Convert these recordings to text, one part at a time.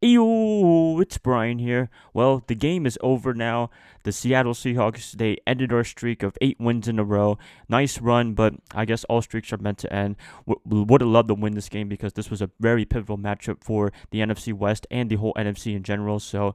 Ew, it's Brian here. Well, the game is over now. The Seattle Seahawks, they ended our streak of 8 wins in a row. Nice run, but I guess all streaks are meant to end. Would have loved to win this game because this was a very pivotal matchup for the NFC West and the whole NFC in general. So,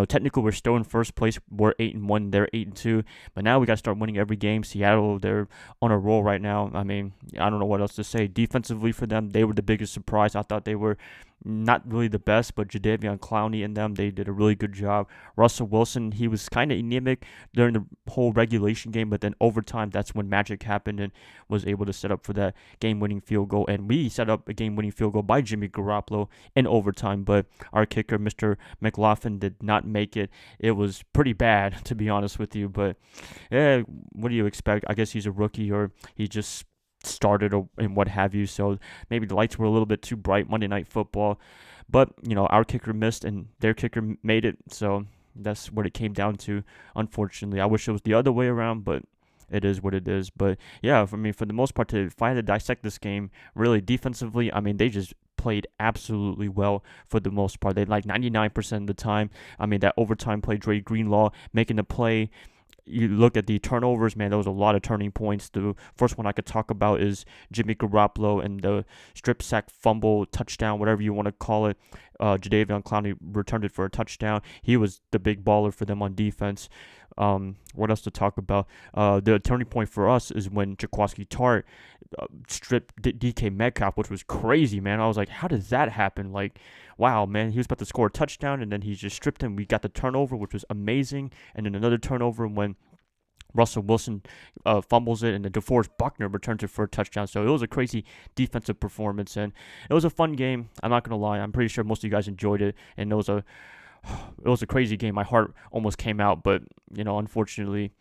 technically we're still in first place. We're 8-1, they're 8-2. But now we got to start winning every game. Seattle, they're on a roll right now. I mean, I don't know what else to say. Defensively for them, they were the biggest surprise. I thought they were not really the best, but Jadeveon Clowney and them, they did a really good job. Russell Wilson, he was kind of anemic during the whole regulation game, but then overtime, that's when magic happened and was able to set up for that game-winning field goal. And we set up a game-winning field goal by Jimmy Garoppolo in overtime, but our kicker, Mr. McLaughlin, did not make it. It was pretty bad, to be honest with you, but yeah, what do you expect? I guess he's a rookie or he just started and what have you. So maybe the lights were a little bit too bright Monday Night Football. But, our kicker missed and their kicker made it. So that's what it came down to, unfortunately. I wish it was the other way around, but it is what it is. But yeah, for the most part, if I had to dissect this game, really defensively, I mean, they just played absolutely well for the most part. They like 99% of the time. I mean, that overtime play, Dre Greenlaw making the play. You look at the turnovers, man, there was a lot of turning points. The first one I could talk about is Jimmy Garoppolo and the strip sack fumble touchdown, whatever you want to call it. Jadeveon Clowney returned it for a touchdown. He was the big baller for them on defense. What else to talk about? The turning point for us is when Jaquiski Tartt stripped DK Metcalf, which was crazy, man. I was like, how does that happen? Like, wow, man, he was about to score a touchdown, and then he just stripped him. We got the turnover, which was amazing, and then another turnover when Russell Wilson fumbles it, and then DeForest Buckner returns it for a touchdown. So it was a crazy defensive performance, and it was a fun game. I'm not gonna lie. I'm pretty sure most of you guys enjoyed it, and it was a crazy game. My heart almost came out, but unfortunately,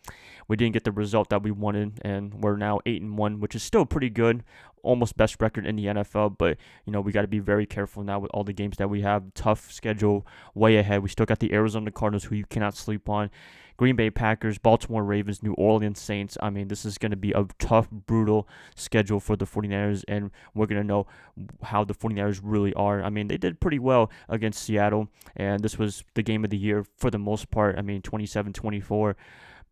we didn't get the result that we wanted, and we're now 8-1, which is still pretty good, almost best record in the NFL. But we got to be very careful now with all the games that we have. Tough schedule way ahead. We still got the Arizona Cardinals, who you cannot sleep on. Green Bay Packers, Baltimore Ravens, New Orleans Saints. I mean, this is going to be a tough, brutal schedule for the 49ers, and we're going to know how the 49ers really are. I mean, they did pretty well against Seattle, and this was the game of the year for the most part. I mean, 27-24.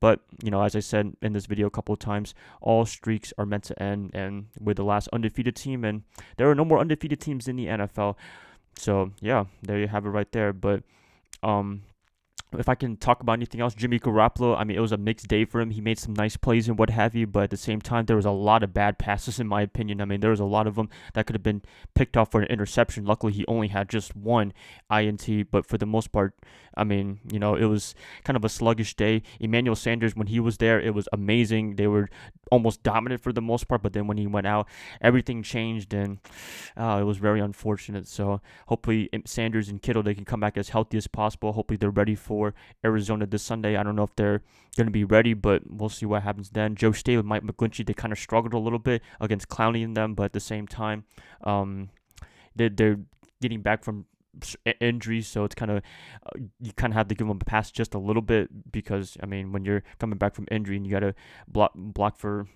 But, as I said in this video a couple of times, all streaks are meant to end, and we're the last undefeated team, and there are no more undefeated teams in the NFL. So, yeah, there you have it right there. But, if I can talk about anything else, Jimmy Garoppolo, I mean, it was a mixed day for him. He made some nice plays and what have you, but at the same time, there was a lot of bad passes, in my opinion. I mean, there was a lot of them that could have been picked off for an interception. Luckily, he only had just one INT, but for the most part, I mean, it was kind of a sluggish day. Emmanuel Sanders, when he was there, it was amazing. They were almost dominant for the most part, but then when he went out, everything changed, and it was very unfortunate. So hopefully Sanders and Kittle, they can come back as healthy as possible. Hopefully they're ready for Arizona this Sunday. I don't know if they're going to be ready, but we'll see what happens then. Joe Staley and Mike McGlinchey, they kind of struggled a little bit against Clowney and them, but at the same time, they're getting back from injuries, so it's kind of you kind of have to give them a pass just a little bit, because I mean, when you're coming back from injury and you got to block for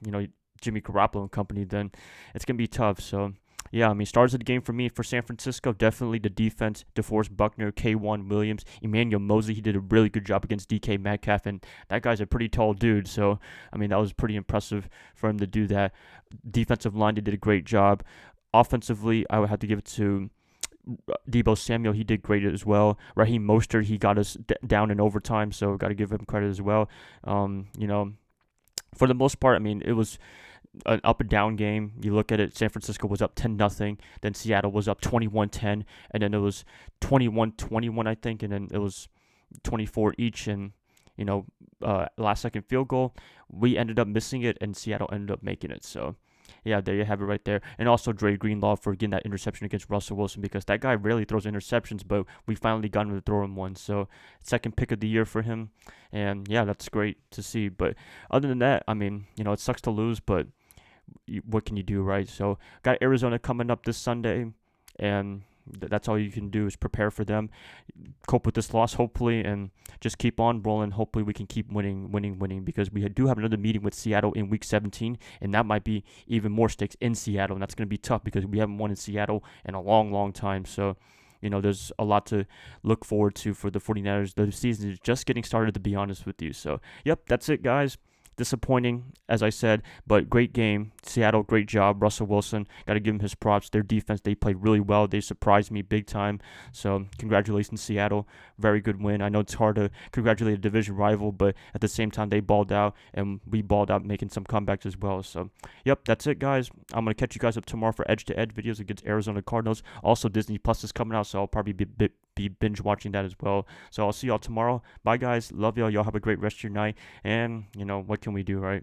Jimmy Garoppolo and company, then it's gonna be tough. So yeah, I mean, stars of the game for me for San Francisco, definitely the defense. DeForest Buckner, K1 Williams, Emmanuel Mosley, he did a really good job against DK Metcalf, and that guy's a pretty tall dude, so I mean, that was pretty impressive for him to do that. Defensive line, they did a great job. Offensively, I would have to give it to Deebo Samuel. He did great as well. Raheem Mostert, he got us down in overtime, so got to give him credit as well. For the most part, I mean, it was an up and down game. You look at it, San Francisco was up 10-0, then Seattle was up 21-10, and then it was 21-21, I think, and then it was 24 each, and last second field goal. We ended up missing it, and Seattle ended up making it. So yeah, there you have it right there. And also Dre Greenlaw for getting that interception against Russell Wilson, because that guy rarely throws interceptions, but we finally got him to throw him one. So second pick of the year for him. And yeah, that's great to see. But other than that, I mean, it sucks to lose, but what can you do, right? So got Arizona coming up this Sunday, and that's all you can do is prepare for them, cope with this loss hopefully, and just keep on rolling. Hopefully we can keep winning, because we do have another meeting with Seattle in week 17, and that might be even more stakes in Seattle, and that's going to be tough because we haven't won in Seattle in a long time. So there's a lot to look forward to for the 49ers. The season is just getting started, to be honest with you. So, yep, that's it, guys. Disappointing, as I said, but great game. Seattle, great job. Russell Wilson, got to give him his props. Their defense, they played really well. They surprised me big time. So congratulations, Seattle. Very good win. I know it's hard to congratulate a division rival, but at the same time, they balled out, and we balled out making some comebacks as well. So, yep, that's it, guys. I'm going to catch you guys up tomorrow for edge-to-edge videos against Arizona Cardinals. Also, Disney Plus is coming out, so I'll probably be binge watching that as well. So I'll see y'all tomorrow. Bye, guys. Love y'all. Y'all have a great rest of your night. And, what can we do, right?